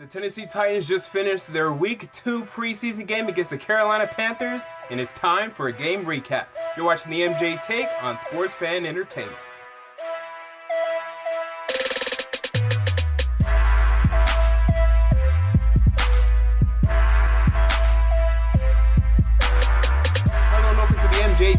The Tennessee Titans just finished their Week 2 preseason game against the Carolina Panthers, and it's time for a game recap. You're watching the MJ Take on Sports Fan Entertainment.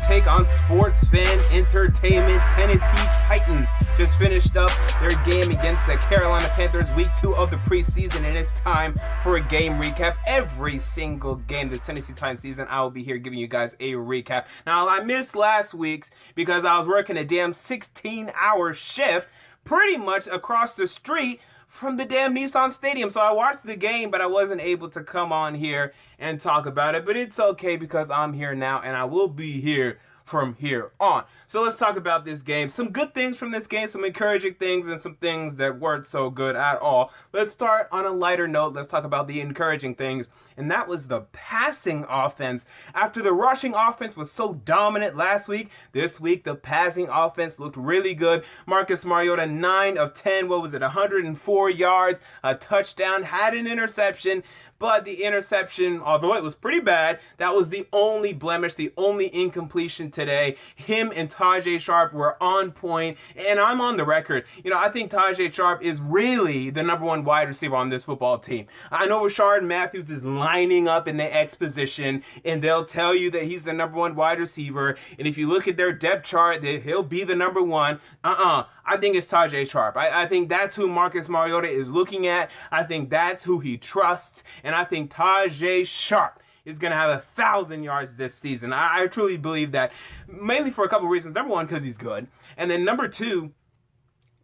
Take on Sports Fan Entertainment. Tennessee Titans just finished up their game against the Carolina Panthers Week 2 of the preseason, and it's time for a game recap. Every single game of the Tennessee Titans season, I will be here giving you guys a recap. Now, I missed last week's because I was working a damn 16-hour shift pretty much across the street from the damn Nissan Stadium. So I watched the game, but I wasn't able to come on here and talk about it. But it's okay because I'm here now, and I will be here from here on. So let's talk about this game. Some good things from this game, some encouraging things, and some things that weren't so good at all. Let's start on a lighter note. Let's talk about the encouraging things, and that was the passing offense. After the rushing offense was so dominant last week, this week the passing offense looked really good. Marcus Mariota, 9 of 10, 104 yards, a touchdown, had an interception. But the interception, although it was pretty bad, that was the only blemish, the only incompletion today. Him and Tajae Sharpe were on point, and I'm on the record. I think Tajae Sharpe is really the number one wide receiver on this football team. I know Rashard Matthews is lining up in the X position, and they'll tell you that he's the number one wide receiver, and if you look at their depth chart, that he'll be the number one. I think it's Tajae Sharpe. I think that's who Marcus Mariota is looking at. I think that's who he trusts, and I think Tajae Sharpe is going to have 1,000 yards this season. I truly believe that, mainly for a couple reasons. Number one, because he's good. And then number two,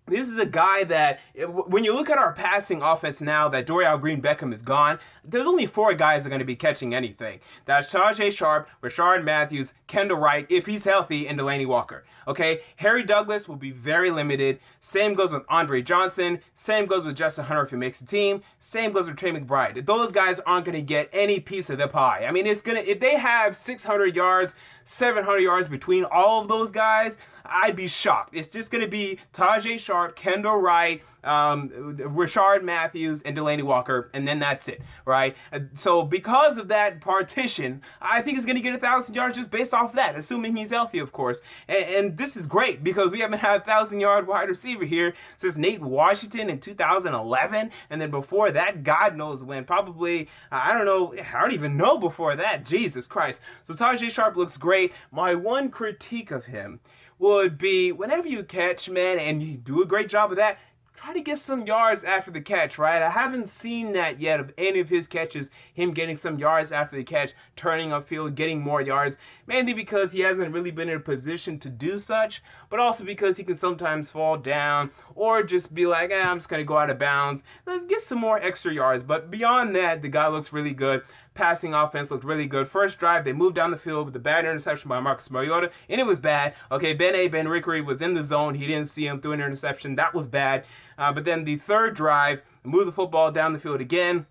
this is a guy that, when you look at our passing offense now that Dorial Green-Beckham is gone, there's only 4 guys that are going to be catching anything. That's Tajae Sharpe, Rashard Matthews, Kendall Wright, if he's healthy, and Delanie Walker. Okay? Harry Douglas will be very limited. Same goes with Andre Johnson. Same goes with Justin Hunter if he makes the team. Same goes with Trey McBride. Those guys aren't going to get any piece of the pie. I mean, if they have 600 yards, 700 yards between all of those guys, I'd be shocked. It's just going to be Tajae Sharpe, Kendall Wright, Rashard Matthews, and Delanie Walker, and then that's it, right? So because of that partition, I think he's going to get 1,000 yards just based off that, assuming he's healthy, of course. And this is great because we haven't had a 1,000-yard wide receiver here since Nate Washington in 2011, and then before that, God knows when. Probably, I don't even know before that. Jesus Christ. So Tajae Sharpe looks great. My one critique of him would be whenever you catch, man, and you do a great job of that, try to get some yards after the catch, right? I haven't seen that yet of any of his catches, him getting some yards after the catch, turning upfield, getting more yards, mainly because he hasn't really been in a position to do such, but also because he can sometimes fall down or just be like, I'm just going to go out of bounds. Let's get some more extra yards. But beyond that, the guy looks really good. Passing offense looked really good. First drive, they moved down the field with a bad interception by Marcus Mariota, and it was bad. Okay, Ben Rickery was in the zone. He didn't see him through an interception. That was bad. But then the third drive, moved the football down the field again.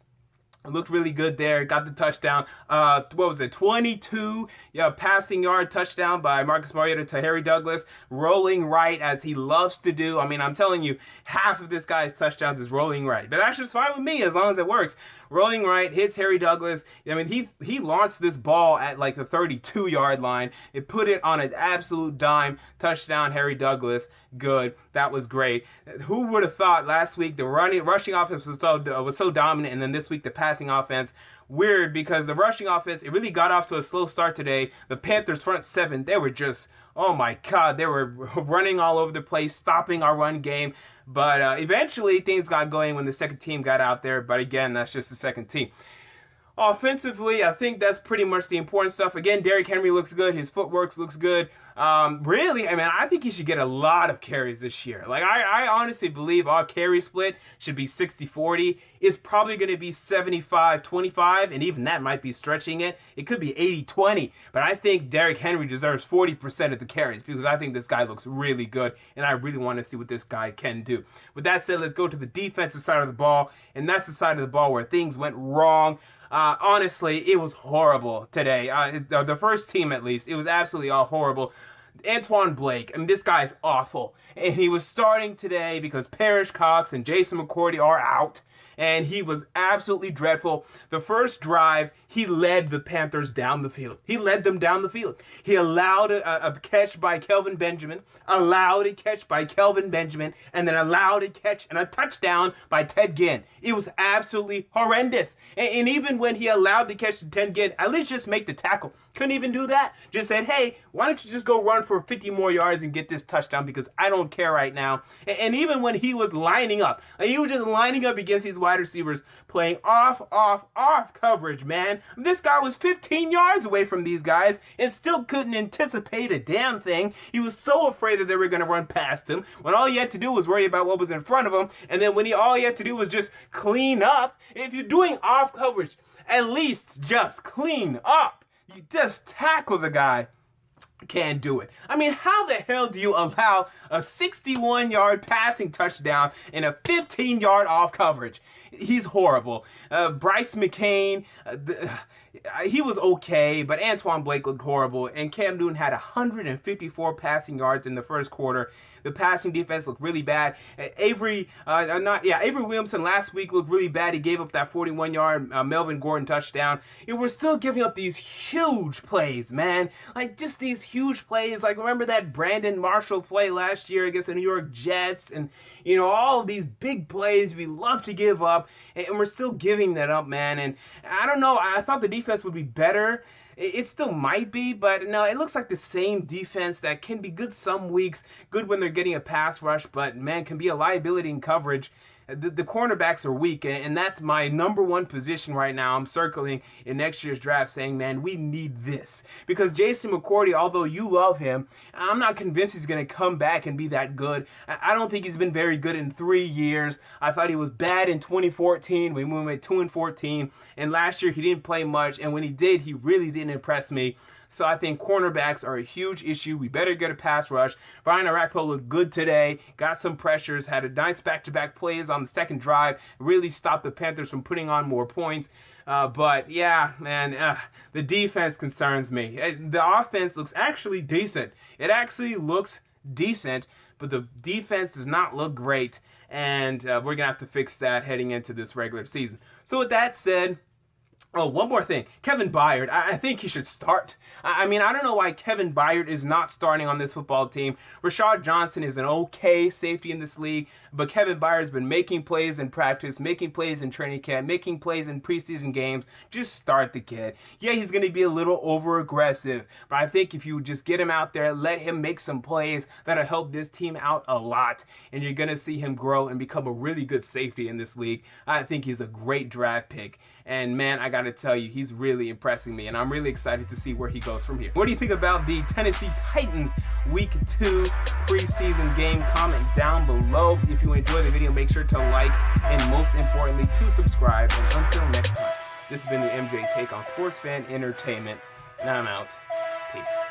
It looked really good there. Got the touchdown. 22 passing yard touchdown by Marcus Mariota to Harry Douglas. Rolling right as he loves to do. I mean, I'm telling you, half of this guy's touchdowns is rolling right. But that's just fine with me as long as it works. Rolling right, hits Harry Douglas. I mean, he launched this ball at like the 32-yard line. It put it on an absolute dime. Touchdown, Harry Douglas. Good. That was great. Who would have thought last week the rushing offense was so dominant, and then this week the passing offense? Weird, because the rushing offense, it really got off to a slow start today. The Panthers front 7, they were just, oh my God, they were running all over the place, stopping our run game. But eventually things got going when the second team got out there. But again, that's just the second team. Offensively, I think that's pretty much the important stuff. Again, Derrick Henry looks good. His footwork looks good. Really, I think he should get a lot of carries this year. Like, I honestly believe our carry split should be 60-40. It's probably going to be 75-25, and even that might be stretching it. It could be 80-20, but I think Derrick Henry deserves 40% of the carries because I think this guy looks really good, and I really want to see what this guy can do. With that said, let's go to the defensive side of the ball, and that's the side of the ball where things went wrong. Honestly, it was horrible today. The first team, at least, it was absolutely all horrible. Antoine Blake, this guy's awful. And he was starting today because Parrish Cox and Jason McCourty are out. and he was absolutely dreadful. The first drive, he led the Panthers down the field. He led them down the field. He allowed a catch by Kelvin Benjamin, allowed a catch by Kelvin Benjamin, and then allowed a catch and a touchdown by Ted Ginn. It was absolutely horrendous. And even when he allowed the catch to Ted Ginn, at least just make the tackle. Couldn't even do that. Just said, hey, why don't you just go run for 50 more yards and get this touchdown, because I don't care right now. And even when he was lining up, he was just lining up against these wide receivers, playing off coverage, man. This guy was 15 yards away from these guys and still couldn't anticipate a damn thing. He was so afraid that they were going to run past him when all he had to do was worry about what was in front of him. And then when all he had to do was just clean up. If you're doing off coverage, at least just clean up. You just tackle the guy. Can't do it. I mean, how the hell do you allow a 61-yard passing touchdown and a 15-yard off coverage? He's horrible. Bryce McCain, he was okay, but Antoine Blake looked horrible, and Cam Newton had 154 passing yards in the first quarter. The passing defense looked really bad. Avery Williamson last week looked really bad. He gave up that 41-yard Melvin Gordon touchdown. And we're still giving up these huge plays, man. Like, just these huge plays. Like, remember that Brandon Marshall play last year against the New York Jets? And, you know, all of these big plays we love to give up. And we're still giving that up, man. And I don't know. I thought the defense would be better. It still might be, but no, it looks like the same defense that can be good some weeks, good when they're getting a pass rush, but man, can be a liability in coverage. The cornerbacks are weak, and that's my number one position right now. I'm circling in next year's draft saying, man, we need this. Because Jason McCourty, although you love him, I'm not convinced he's going to come back and be that good. I don't think he's been very good in 3 years. I thought he was bad in 2014. We went 2-14, and last year he didn't play much, and when he did, he really didn't impress me. So I think cornerbacks are a huge issue. We better get a pass rush. Brian Orakpo looked good today, got some pressures, had a nice back-to-back plays on the second drive, really stopped the Panthers from putting on more points. But yeah, man, the defense concerns me. The offense looks actually decent. It actually looks decent, but the defense does not look great. And we're going to have to fix that heading into this regular season. So with that said, oh, one more thing. Kevin Byard, I think he should start. I mean, I don't know why Kevin Byard is not starting on this football team. Rashad Johnson is an okay safety in this league, but Kevin Byard has been making plays in practice, making plays in training camp, making plays in preseason games. Just start the kid. Yeah, he's going to be a little over-aggressive, but I think if you just get him out there, let him make some plays, that'll help this team out a lot, and you're going to see him grow and become a really good safety in this league. I think he's a great draft pick, and man, I got to tell you, he's really impressing me, and I'm really excited to see where he goes from here. What do you think about the Tennessee Titans Week 2 preseason game? Comment down below. If you enjoyed the video, make sure to like, and most importantly, to subscribe. And until next time, this has been the MJ Take on Sports Fan Entertainment, and I'm out. Peace.